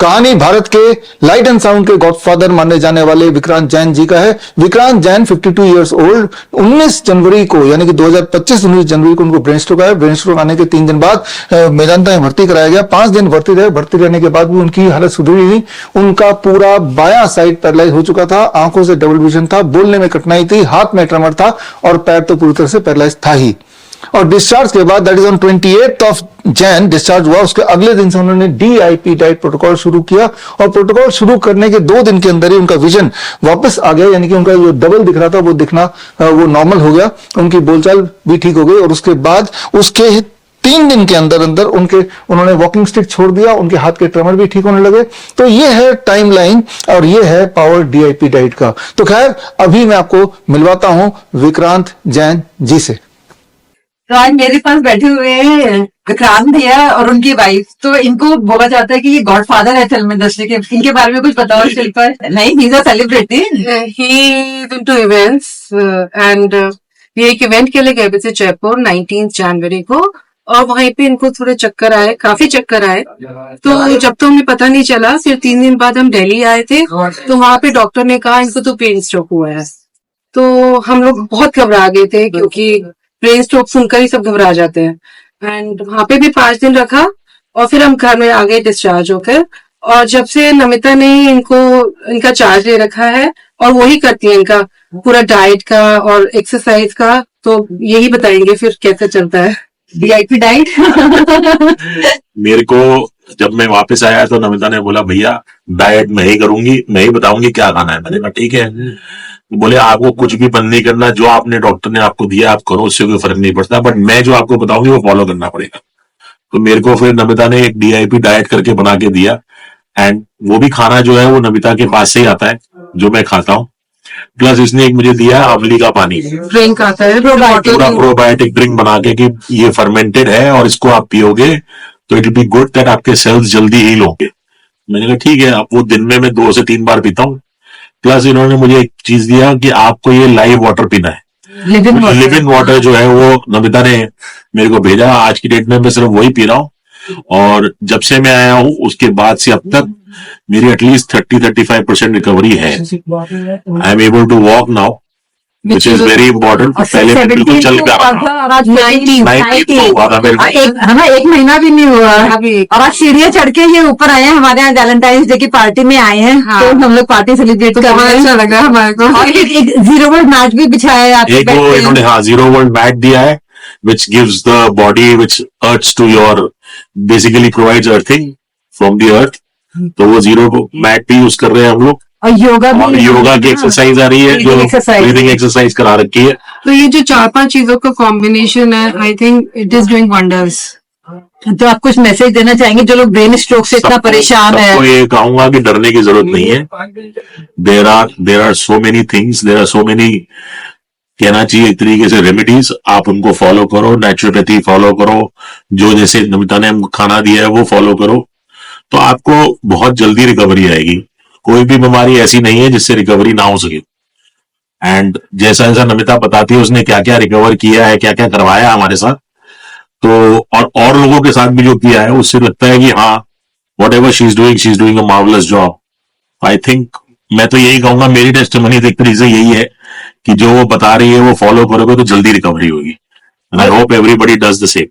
कहानी भारत के light and sound के गॉडफादर माने जाने वाले विक्रांत जैन जी का है। विक्रांत जैन 52 इयर्स ओल्ड, 19 जनवरी को यानी कि 2025 19 जनवरी को उनको ब्रेन स्ट्रोक आया। ब्रेन स्ट्रोक आने के 3 दिन बाद मेदांता में भर्ती कराया गया। 5 दिन भर्ती रहे। भर्ती रहने के बाद भी उनकी हालत सुधरी नहीं। उनका पूरा बायां साइड पैरालाइज हो चुका था, आंखों से डबल विजन था, बोलने में कठिनाई थी, हाथ में ट्रेमर था और पैर तो पूरी तरह से पैरालाइज था ही। और डिस्चार्ज के बाद that is on 28th of Jain discharge हुआ। उसके अगले दिन से उन्होंने DIP डाइट प्रोटोकॉल शुरू किया और प्रोटोकॉल शुरू करने के 2 दिन के अंदर ही उनका विजन वापस आ गया, यानी कि उनका जो डबल दिख रहा था वो दिखना वो नॉर्मल हो गया। उनकी बोलचाल भी ठीक हो गई और उसके बाद उसके 3 दिन के अंदर अंदर उन्होंने वॉकिंग स्टिक छोड़ दिया, उनके हाथ के ट्रेमर भी ठीक होने लगे। तो ये है टाइमलाइन और ये है पावर DIP डाइट का। तो खैर अभी मैं आपको मिलवाता हूं विक्रांत जैन जी से। तो आज मेरे पास बैठे हुए हैं विक्रांत भैया और उनकी वाइफ। तो इनको बोला जाता है कि ये गॉडफादर है फिल्म इंडस्ट्री के। इनके बारे में कुछ बताओ शिल्पा। नहीं, he is a celebrity. He is into events and ये एक इवेंट के लिए गए थे जयपुर 19 जनवरी को और वहीं पे इनको थोड़े चक्कर आए, काफी चक्कर आए। तो जब तो हमें पता नहीं चला, फिर 3 दिन बाद हम दिल्ली आए थे तो वहां पे डॉक्टर ने कहा इनको तो ब्रेन स्ट्रोक हुआ है। तो हम लोग बहुत घबरा गए थे क्योंकि ब्रेन स्ट्रोक सुनकर ही सब घबरा जाते हैं। एंड वहां पे भी 5 दिन रखा और फिर हम घर में आ गए डिस्चार्ज होकर। और जब से नमिता ने इनका चार्ज ले रखा है और वही करती है इनका पूरा डाइट का और एक्सरसाइज का। तो यही बताएंगे फिर कैसे चलता है DIP डाइट। मेरे को जब मैं वापस आया तो नमिता ने बोला भैया डाइट मैं ही करूंगी, मैं ही बताऊंगी क्या खाना है। मैंने कहा ठीक है। बोले आपको कुछ भी बंद नहीं करना, जो आपने डॉक्टर ने आपको दिया आप करो, उससे कोई फर्क नहीं पड़ता, बट मैं जो आपको बताऊंगी वो फॉलो करना पड़ेगा। तो मेरे को फिर नमिता ने एक DIP डाइट करके बना के दिया एंड वो भी खाना जो है वो नमिता के पास से ही आता है जो मैं खाता हूँ। प्लस इसने एक मुझे दिया अमली का पानी, ड्रिंक आता है पूरा प्रोबायोटिक ड्रिंक बना के कि ये फर्मेंटेड है और इसको आप पियोगे तो it will be good that आपके सेल्स जल्दी हील होंगे। मैंने कहा ठीक है। अब वो दिन में मैं 2 से 3 बार पीता हूँ। प्लस इन्होंने मुझे एक चीज दिया कि आपको ये लाइव वाटर पीना है। लिव इन वाटर जो है वो नमिता ने मेरे को भेजा। आज की डेट में मैं सिर्फ वही पी रहा हूँ और जब से मैं आया हूँ उसके बाद से अब तक मेरी एटलीस्ट 30-35% रिकवरी है। I am able to walk now which is very important. पहले मैं बिल्कुल चल कर आज 90 एक महीना भी नहीं हुआ और आज सीढ़ियाँ चढ़ के ये ऊपर आए हैं। हमारे यहाँ वैलेंटाइंस डे की पार्टी में आए हैं। हाँ। तो हम लोग पार्टी सेलिब्रेट कर रहे हैं। अच्छा लगा हमारे को। और एक 0 वोल्ट मैट भी बिछाया है। एक वो इन्होंने 0 वोल्ट मैट दिया है which gives the body which earths to your basically provides earthing from the earth। तो वो 0 मैट भी यूज कर रहे हैं हम लोग। और योगा की एक्सरसाइज आ रही है जो ब्रीदिंग एक्सरसाइज करा रखी है। तो ये जो 4-5 चीजों का कॉम्बिनेशन है I think it is doing wonders. तो आप कुछ मैसेज देना चाहेंगे जो लोग ब्रेन स्ट्रोक से इतना परेशान है? तो ये कहूंगा कि डरने की जरूरत नहीं है। There are so many things, there are so many कहना चाहिए एक तरीके से रेमेडीज। आप उनको फॉलो करो, नेचुरोपैथी फॉलो करो, जो जैसे नमिता ने हमको खाना दिया है वो फॉलो करो, तो आपको बहुत जल्दी रिकवरी आएगी। कोई भी बीमारी ऐसी नहीं है जिससे रिकवरी ना हो सके। एंड जैसा जैसा नमिता बताती है उसने क्या क्या रिकवर किया है, क्या क्या करवाया हमारे साथ, तो और लोगों के साथ भी जो किया है उससे लगता है कि हाँ what ever she is doing a marvellous job. I think मैं तो यही कहूंगा, मेरी टेस्टिमनी एक तरीके से यही है कि जो वो बता रही है वो फॉलो करोगे तो जल्दी रिकवरी होगी। And I hope everybody does the same.